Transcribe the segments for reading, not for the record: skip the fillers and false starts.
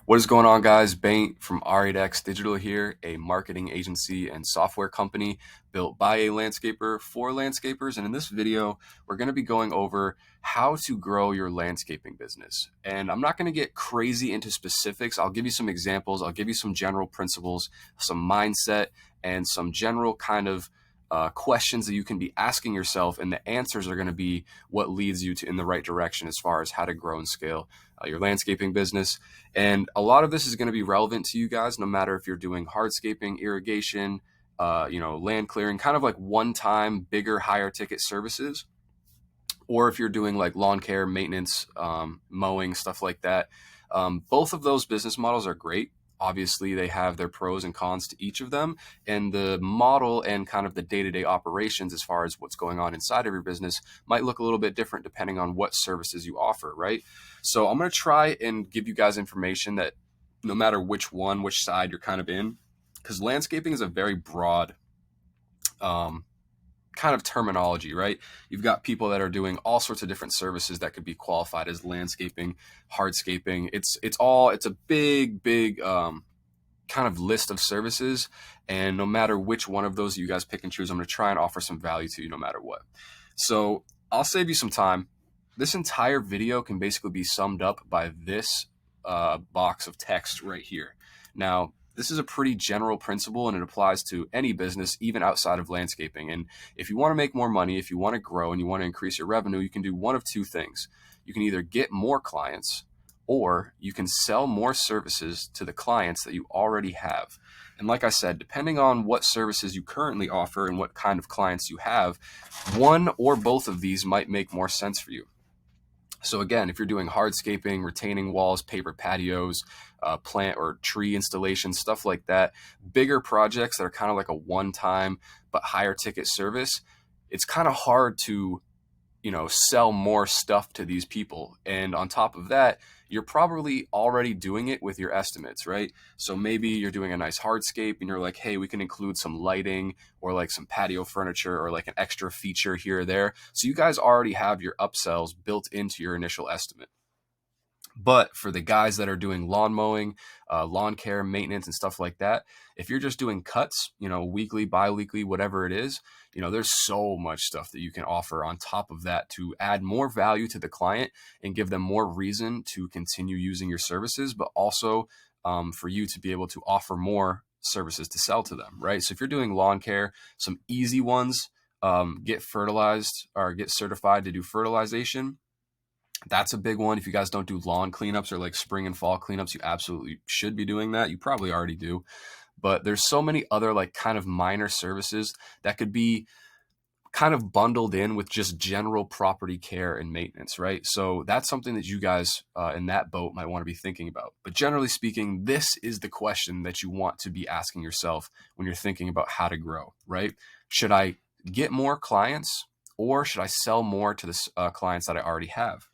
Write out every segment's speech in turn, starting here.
What is going on, guys? Baint from R8X Digital here, a marketing agency and software company built by a landscaper for landscapers. And in this video, we're going to be going over how to grow your landscaping business. And I'm not going to get crazy into specifics. I'll give you some examples. I'll give you some general principles, some mindset, and some general kind of questions that you can be asking yourself, and the answers are going to be what leads you to in the right direction as far as how to grow and scale your landscaping business. And a lot of this is going to be relevant to you guys, no matter if you're doing hardscaping, irrigation, land clearing, kind of like one-time, bigger, higher ticket services, or if you're doing like lawn care, maintenance, mowing, stuff like that. Both of those business models are great. Obviously, they have their pros and cons to each of them, and the model and kind of the day-to-day operations as far as what's going on inside of your business might look a little bit different depending on what services you offer, right? So I'm going to try and give you guys information that no matter which side you're kind of in, because landscaping is a very broad um, kind of terminology, right? You've got people that are doing all sorts of different services that could be qualified as landscaping, hardscaping. It's a big kind of list of services, and no matter which one of those you guys pick and choose, I'm going to try and offer some value to you no matter what. So I'll save you some time. This entire video can basically be summed up by this box of text right here. Now, this is a pretty general principle, and it applies to any business, even outside of landscaping. And if you want to make more money, if you want to grow and you want to increase your revenue, you can do one of two things. You can either get more clients, or you can sell more services to the clients that you already have. And like I said, depending on what services you currently offer and what kind of clients you have, one or both of these might make more sense for you. So again, if you're doing hardscaping, retaining walls, paper patios, plant or tree installation, stuff like that, bigger projects that are kind of like a one-time but higher ticket service, it's kind of hard to sell more stuff to these people. And on top of that, you're probably already doing it with your estimates, right? So maybe you're doing a nice hardscape and you're like, hey, we can include some lighting or like some patio furniture or like an extra feature here or there. So you guys already have your upsells built into your initial estimate. But for the guys that are doing lawn mowing, lawn care, maintenance, and stuff like that, if you're just doing cuts, weekly, bi-weekly, whatever it is, there's so much stuff that you can offer on top of that to add more value to the client and give them more reason to continue using your services, but also for you to be able to offer more services to sell to them, right? So if you're doing lawn care, some easy ones, get fertilized or get certified to do fertilization. That's a big one. If you guys don't do lawn cleanups or like spring and fall cleanups, you absolutely should be doing that. You probably already do. But there's so many other like kind of minor services that could be kind of bundled in with just general property care and maintenance, right? So that's something that you guys in that boat might want to be thinking about. But generally speaking, this is the question that you want to be asking yourself when you're thinking about how to grow, right? Should I get more clients, or should I sell more to the clients that I already have?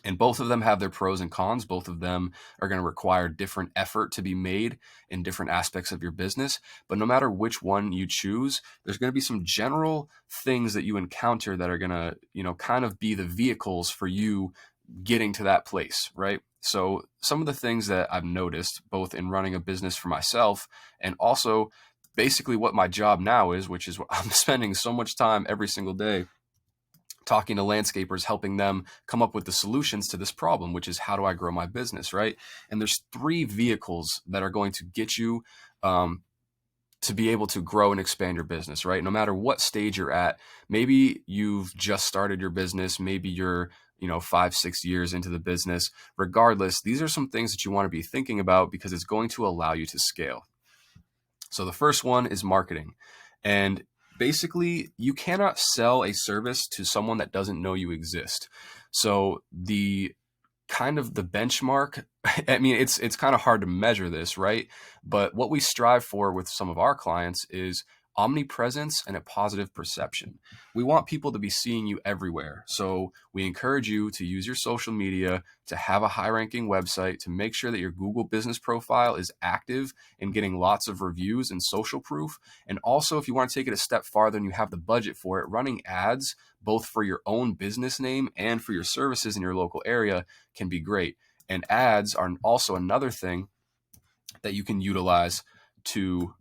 And both of them have their pros and cons. Both of them are going to require different effort to be made in different aspects of your business. But no matter which one you choose, there's going to be some general things that you encounter that are going to, kind of be the vehicles for you getting to that place, right? So some of the things that I've noticed, both in running a business for myself and also basically what my job now is, which is what I'm spending so much time every single day talking to landscapers, helping them come up with the solutions to this problem, which is how do I grow my business, right? And there's three vehicles that are going to get you to be able to grow and expand your business, right? No matter what stage you're at, maybe you've just started your business, maybe you're 5-6 years into the business. Regardless, these are some things that you want to be thinking about because it's going to allow you to scale. So the first one is marketing. And basically, you cannot sell a service to someone that doesn't know you exist. So the kind of the benchmark, I mean, it's kind of hard to measure this, right? But what we strive for with some of our clients is omnipresence and a positive perception. We want people to be seeing you everywhere. So we encourage you to use your social media, to have a high ranking website, to make sure that your Google business profile is active and getting lots of reviews and social proof. And also, if you want to take it a step farther and you have the budget for it, running ads both for your own business name and for your services in your local area can be great. And ads are also another thing that you can utilize to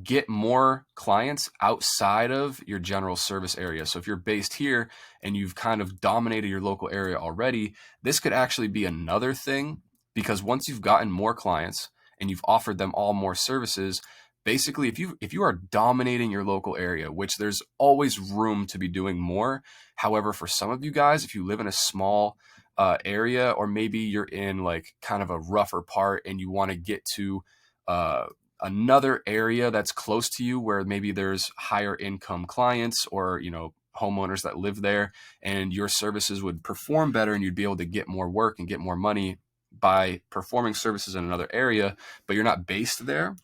get more clients outside of your general service area. So if you're based here and you've kind of dominated your local area already, this could actually be another thing, because once you've gotten more clients and you've offered them all more services, basically if you are dominating your local area, which there's always room to be doing more. However, for some of you guys, if you live in a small area, or maybe you're in like kind of a rougher part and you want to get to uh, another area that's close to you where maybe there's higher income clients, or homeowners that live there, and your services would perform better and you'd be able to get more work and get more money by performing services in another area, but you're not based there.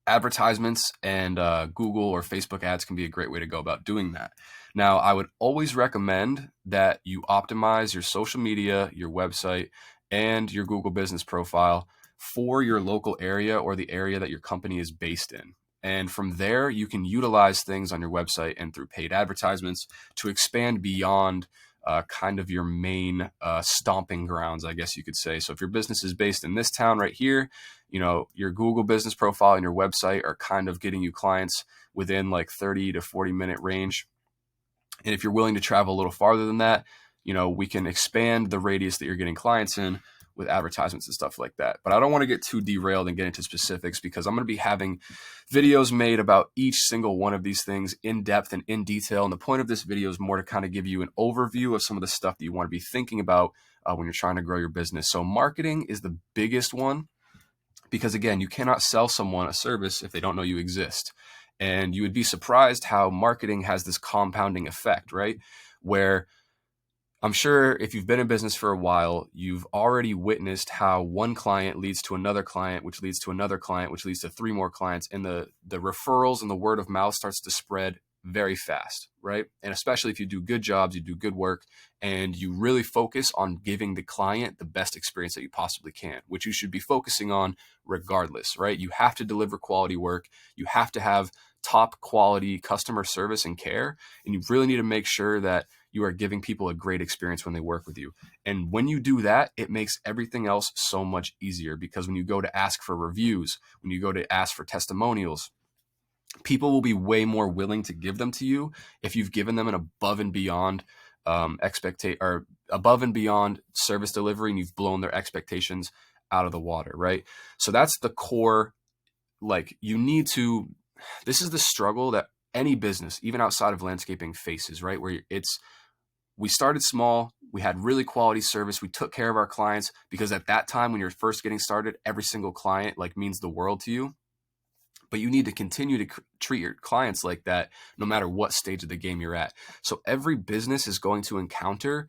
Advertisements and Google or Facebook ads can be a great way to go about doing that. Now, I would always recommend that you optimize your social media, your website, and your Google business profile for your local area or the area that your company is based in. And from there, you can utilize things on your website and through paid advertisements to expand beyond kind of your main stomping grounds, I guess you could say. So if your business is based in this town right here, your Google business profile and your website are kind of getting you clients within like 30 to 40-minute range. And if you're willing to travel a little farther than that, we can expand the radius that you're getting clients in with advertisements and stuff like that. But I don't want to get too derailed and get into specifics, because I'm going to be having videos made about each single one of these things in depth and in detail. And the point of this video is more to kind of give you an overview of some of the stuff that you want to be thinking about when you're trying to grow your business. So marketing is the biggest one, because again, you cannot sell someone a service if they don't know you exist. And you would be surprised how marketing has this compounding effect, right? Where I'm sure if you've been in business for a while, you've already witnessed how one client leads to another client, which leads to another client, which leads to 3 more clients. And the referrals and the word of mouth starts to spread very fast, right? And especially if you do good jobs, you do good work, and you really focus on giving the client the best experience that you possibly can, which you should be focusing on regardless, right? You have to deliver quality work. You have to have top quality customer service and care. And you really need to make sure that you are giving people a great experience when they work with you. And when you do that, it makes everything else so much easier, because when you go to ask for reviews, when you go to ask for testimonials, people will be way more willing to give them to you if you've given them an above and beyond above and beyond service delivery, and you've blown their expectations out of the water, right? So that's the core. Like, this is the struggle that any business, even outside of landscaping, faces, right? Where we started small, we had really quality service, we took care of our clients, because at that time when you're first getting started, every single client means the world to you. But you need to continue to treat your clients like that no matter what stage of the game you're at. So every business is going to encounter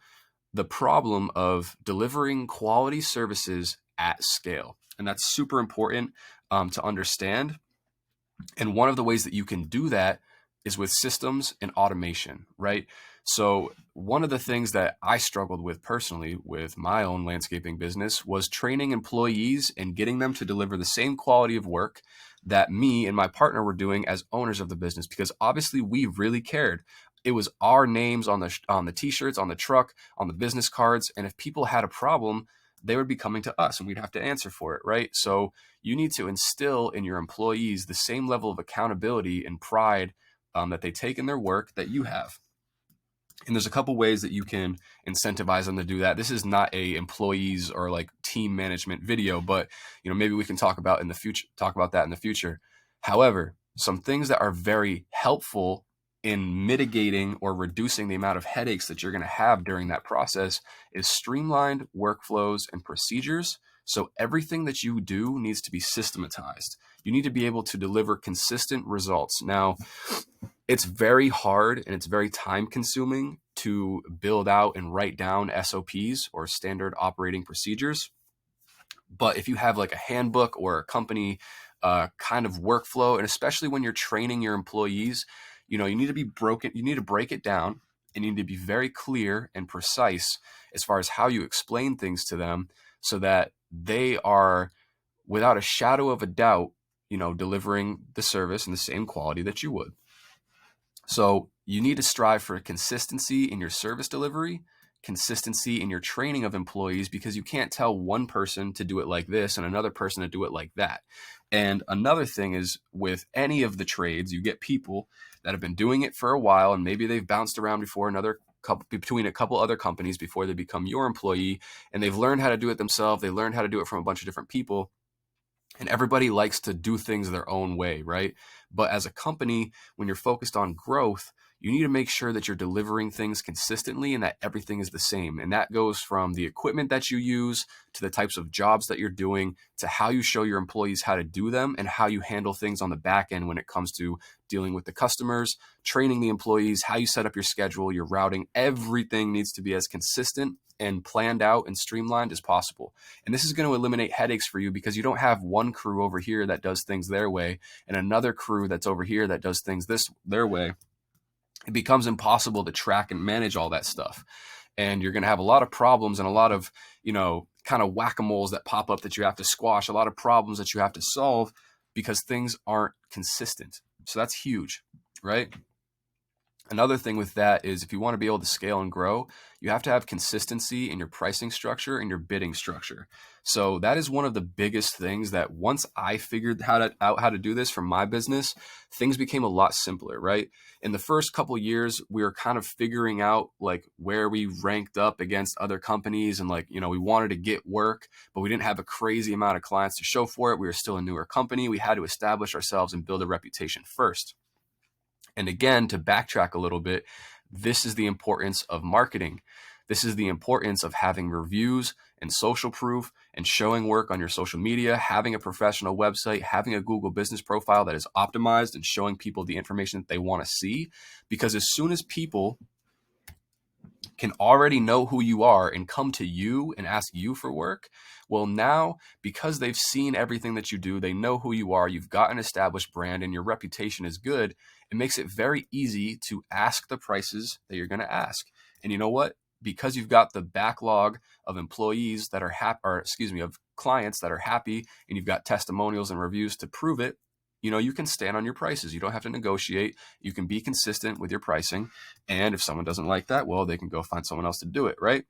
the problem of delivering quality services at scale. And that's super important to understand. And one of the ways that you can do that is with systems and automation, right? So one of the things that I struggled with personally with my own landscaping business was training employees and getting them to deliver the same quality of work that me and my partner were doing as owners of the business, because obviously we really cared. It was our names on the t-shirts, on the truck, on the business cards. And if people had a problem, they would be coming to us and we'd have to answer for it, right? So you need to instill in your employees the same level of accountability and pride that they take in their work that you have. And there's a couple ways that you can incentivize them to do that. This is not a employees or team management video, but maybe we can talk about that in the future. However, some things that are very helpful in mitigating or reducing the amount of headaches that you're going to have during that process is streamlined workflows and procedures. So everything that you do needs to be systematized. You need to be able to deliver consistent results. Now, it's very hard and it's very time consuming to build out and write down SOPs or standard operating procedures. But if you have a handbook or a company kind of workflow, and especially when you're training your employees, you need to break it down, and you need to be very clear and precise as far as how you explain things to them, so that they are, without a shadow of a doubt, delivering the service in the same quality that you would. So you need to strive for consistency in your service delivery, consistency in your training of employees, because you can't tell one person to do it like this and another person to do it like that. And another thing is, with any of the trades, you get people that have been doing it for a while, and maybe they've bounced around before between a couple other companies before they become your employee, and they've learned how to do it themselves. They learned how to do it from a bunch of different people. And everybody likes to do things their own way, right? But as a company, when you're focused on growth, you need to make sure that you're delivering things consistently and that everything is the same. And that goes from the equipment that you use to the types of jobs that you're doing to how you show your employees how to do them and how you handle things on the back end when it comes to dealing with the customers, training the employees, how you set up your schedule, your routing. Everything needs to be as consistent and planned out and streamlined as possible. And this is going to eliminate headaches for you, because you don't have one crew over here that does things their way and another crew that's over here that does things their way. It becomes impossible to track and manage all that stuff. And you're going to have a lot of problems and a lot of, kind of whack-a-moles that pop up that you have to squash, a lot of problems that you have to solve because things aren't consistent. So that's huge, right? Another thing with that is, if you want to be able to scale and grow, you have to have consistency in your pricing structure and your bidding structure. So that is one of the biggest things that, once I figured out how to do this for my business, things became a lot simpler, right? In the first couple of years, we were kind of figuring out like where we ranked up against other companies, and we wanted to get work, but we didn't have a crazy amount of clients to show for it. We were still a newer company. We had to establish ourselves and build a reputation first. And again, to backtrack a little bit, this is the importance of marketing. This is the importance of having reviews and social proof and showing work on your social media, having a professional website, having a Google business profile that is optimized and showing people the information that they want to see. Because as soon as people can already know who you are and come to you and ask you for work, well, now, because they've seen everything that you do, they know who you are, you've got an established brand, and your reputation is good, it makes it very easy to ask the prices that you're going to ask. And you know what? Because you've got the backlog of employees that are of clients that are happy, and you've got testimonials and reviews to prove it, you can stand on your prices. You don't have to negotiate. You can be consistent with your pricing. And if someone doesn't like that, well, they can go find someone else to do it, right?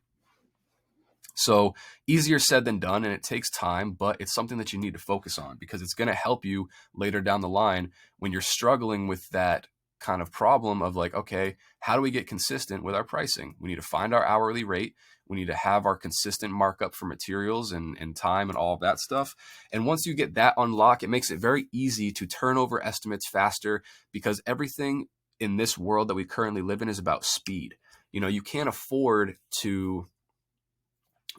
So easier said than done, and it takes time, but it's something that you need to focus on, because it's going to help you later down the line when you're struggling with that kind of problem of like, okay, how do we get consistent with our pricing? We need to find our hourly rate. We need to have our consistent markup for materials and time and all of that stuff. And once you get that unlocked, it makes it very easy to turn over estimates faster, because everything in this world that we currently live in is about speed. You can't afford to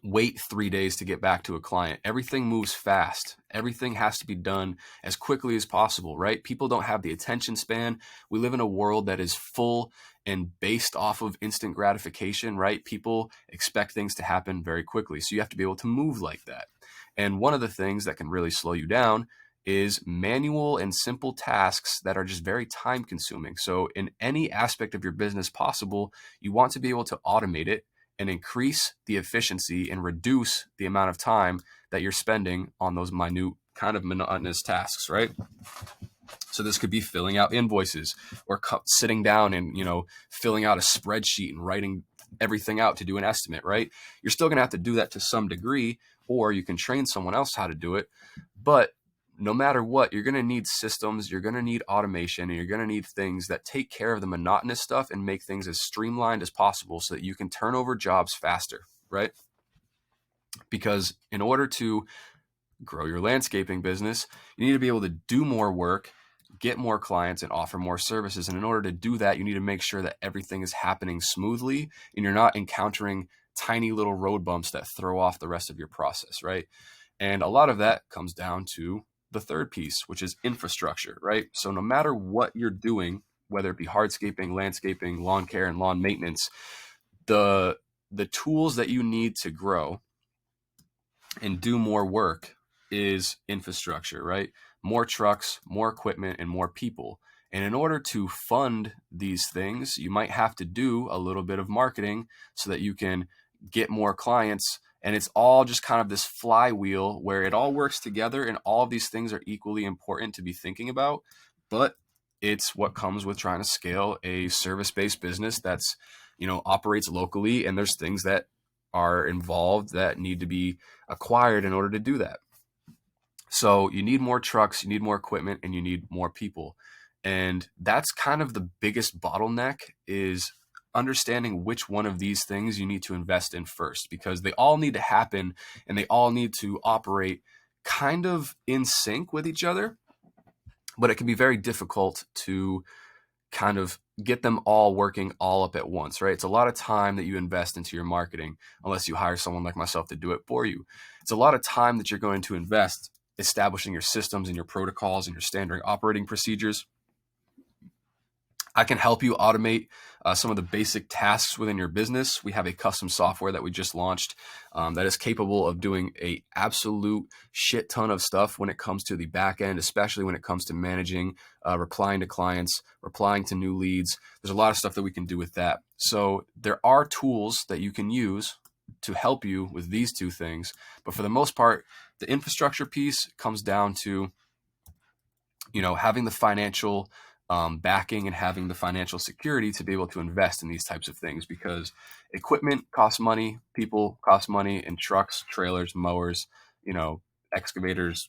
wait 3 days to get back to a client. Everything moves fast. Everything has to be done as quickly as possible, right? People don't have the attention span. We live in a world that is full and based off of instant gratification, right? People expect things to happen very quickly. So you have to be able to move like that. And one of the things that can really slow you down is manual and simple tasks that are just very time consuming. So in any aspect of your business possible, you want to be able to automate it and increase the efficiency and reduce the amount of time that you're spending on those minute, kind of monotonous tasks, right? So this could be filling out invoices, or sitting down and, filling out a spreadsheet and writing everything out to do an estimate, right? You're still going to have to do that to some degree, or you can train someone else how to do it. But no matter what, you're going to need systems, you're going to need automation, and you're going to need things that take care of the monotonous stuff and make things as streamlined as possible so that you can turn over jobs faster, right? Because in order to grow your landscaping business, you need to be able to do more work, get more clients, and offer more services. And in order to do that, you need to make sure that everything is happening smoothly and you're not encountering tiny little road bumps that throw off the rest of your process, right? And a lot of that comes down to the third piece, which is infrastructure, right? So no matter what you're doing, whether it be hardscaping, landscaping, lawn care, and lawn maintenance, the tools that you need to grow and do more work is infrastructure, right? More trucks, more equipment, and more people. And in order to fund these things, you might have to do a little bit of marketing so that you can get more clients. And it's all just kind of this flywheel where it all works together, and all of these things are equally important to be thinking about. But it's what comes with trying to scale a service-based business that's operates locally, and there's things that are involved that need to be acquired in order to do that. So you need more trucks, you need more equipment, and you need more people. And that's kind of the biggest bottleneck, is understanding which one of these things you need to invest in first, because they all need to happen and they all need to operate kind of in sync with each other. But it can be very difficult to kind of get them all working all up at once, right? It's a lot of time that you invest into your marketing, unless you hire someone like myself to do it for you. It's a lot of time that you're going to invest establishing your systems and your protocols and your standard operating procedures. I can help you automate some of the basic tasks within your business. We have a custom software that we just launched that is capable of doing a absolute shit ton of stuff when it comes to the back end, especially when it comes to managing, replying to clients, replying to new leads. There's a lot of stuff that we can do with that. So there are tools that you can use to help you with these two things. But for the most part, the infrastructure piece comes down to, having the financial backing and having the financial security to be able to invest in these types of things, because equipment costs money, people cost money, and trucks, trailers, mowers, excavators,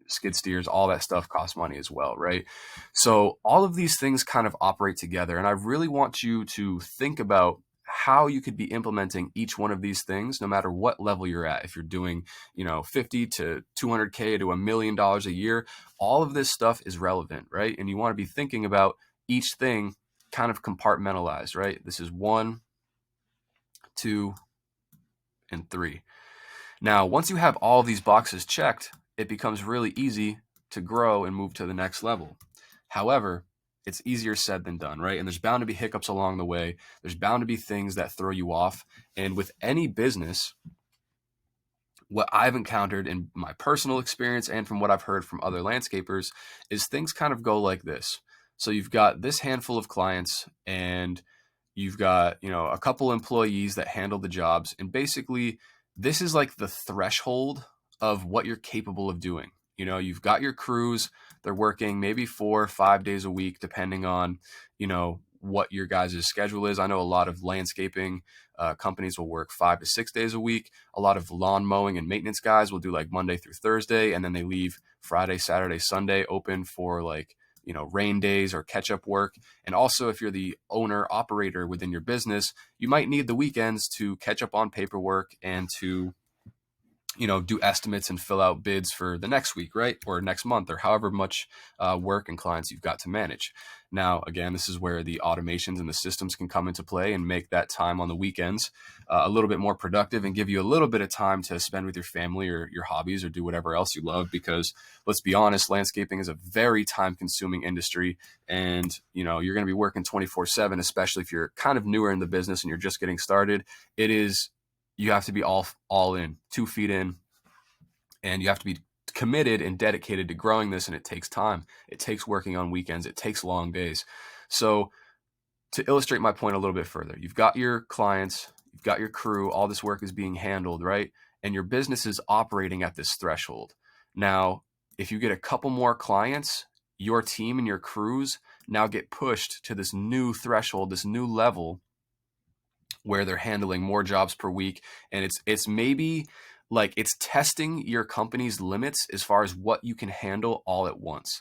skid steers, all that stuff costs money as well, right? So all of these things kind of operate together. And I really want you to think about how you could be implementing each one of these things, no matter what level you're at. If you're doing, 50 to 200K to $1 million a year, all of this stuff is relevant, right? And you want to be thinking about each thing kind of compartmentalized, right? This is 1, 2, and 3. Now, once you have all of these boxes checked, it becomes really easy to grow and move to the next level. However, it's easier said than done, right? And there's bound to be hiccups along the way. There's bound to be things that throw you off. And with any business, what I've encountered in my personal experience and from what I've heard from other landscapers is things kind of go like this. So you've got this handful of clients, and you've got, a couple employees that handle the jobs. And basically, this is like the threshold of what you're capable of doing. You've got your crews, they're working maybe 4 or 5 days a week, depending on, what your guys' schedule is. I know a lot of landscaping companies will work 5 to 6 days a week. A lot of lawn mowing and maintenance guys will do like Monday through Thursday, and then they leave Friday, Saturday, Sunday open for like, rain days or catch up work. And also, if you're the owner operator within your business, you might need the weekends to catch up on paperwork and to, do estimates and fill out bids for the next week, right? Or next month, or however much work and clients you've got to manage. Now, again, this is where the automations and the systems can come into play and make that time on the weekends a little bit more productive and give you a little bit of time to spend with your family or your hobbies or do whatever else you love. Because let's be honest, landscaping is a very time consuming industry, and, you're going to be working 24/7, especially if you're kind of newer in the business and you're just getting started. You have to be all in, 2 feet in, and you have to be committed and dedicated to growing this. And it takes time. It takes working on weekends. It takes long days. So to illustrate my point a little bit further, you've got your clients, you've got your crew, all this work is being handled, right? And your business is operating at this threshold. Now, if you get a couple more clients, your team and your crews now get pushed to this new threshold, this new level, where they're handling more jobs per week. And it's maybe like it's testing your company's limits as far as what you can handle all at once.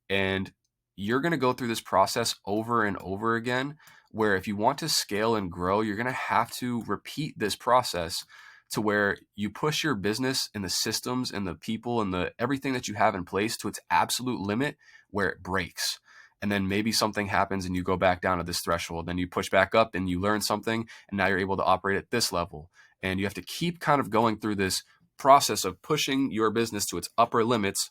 And you're going to go through this process over and over again, where if you want to scale and grow, you're going to have to repeat this process to where you push your business and the systems and the people and the everything that you have in place to its absolute limit, where it breaks. And then maybe something happens and you go back down to this threshold. Then you push back up and you learn something, and now you're able to operate at this level. And you have to keep kind of going through this process of pushing your business to its upper limits,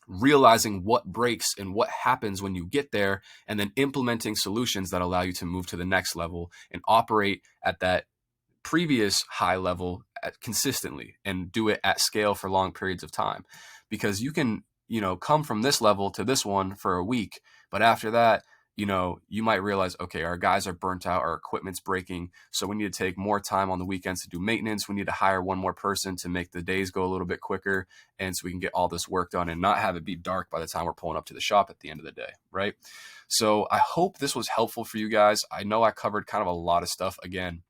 realizing what breaks and what happens when you get there, and then implementing solutions that allow you to move to the next level and operate at that previous high level consistently and do it at scale for long periods of time. Because you can, come from this level to this one for a week, but after that, you might realize, okay, our guys are burnt out, our equipment's breaking, so we need to take more time on the weekends to do maintenance. We need to hire one more person to make the days go a little bit quicker, and so we can get all this work done and not have it be dark by the time we're pulling up to the shop at the end of the day, right? So I hope this was helpful for you guys. I know I covered kind of a lot of stuff. Again,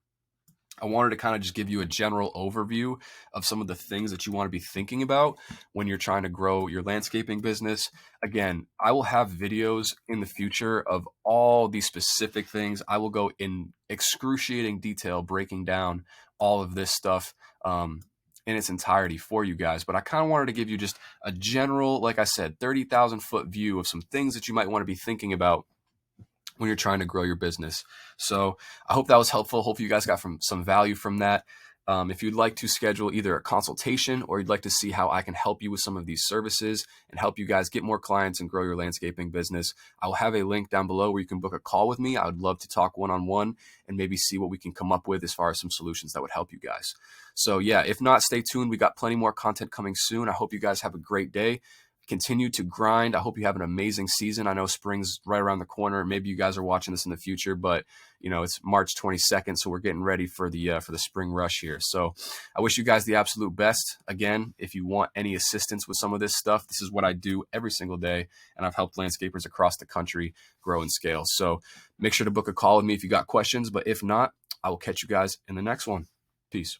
I wanted to kind of just give you a general overview of some of the things that you want to be thinking about when you're trying to grow your landscaping business. Again, I will have videos in the future of all these specific things. I will go in excruciating detail breaking down all of this stuff in its entirety for you guys. But I kind of wanted to give you just a general, like I said, 30,000 foot view of some things that you might want to be thinking about when you're trying to grow your business. So I hope that was helpful. Hope you guys got some value from that. If you'd like to schedule either a consultation or you'd like to see how I can help you with some of these services and help you guys get more clients and grow your landscaping business, I'll have a link down below where you can book a call with me. I would love to talk one-on-one and maybe see what we can come up with as far as some solutions that would help you guys. So yeah, if not, stay tuned. We got plenty more content coming soon. I hope you guys have a great day. Continue to grind. I hope you have an amazing season. I know spring's right around the corner. Maybe you guys are watching this in the future, but it's March 22nd, so we're getting ready for the spring rush here. So I wish you guys the absolute best. Again, if you want any assistance with some of this stuff, this is what I do every single day, and I've helped landscapers across the country grow and scale. So make sure to book a call with me if you got questions, but if not, I will catch you guys in the next one. Peace.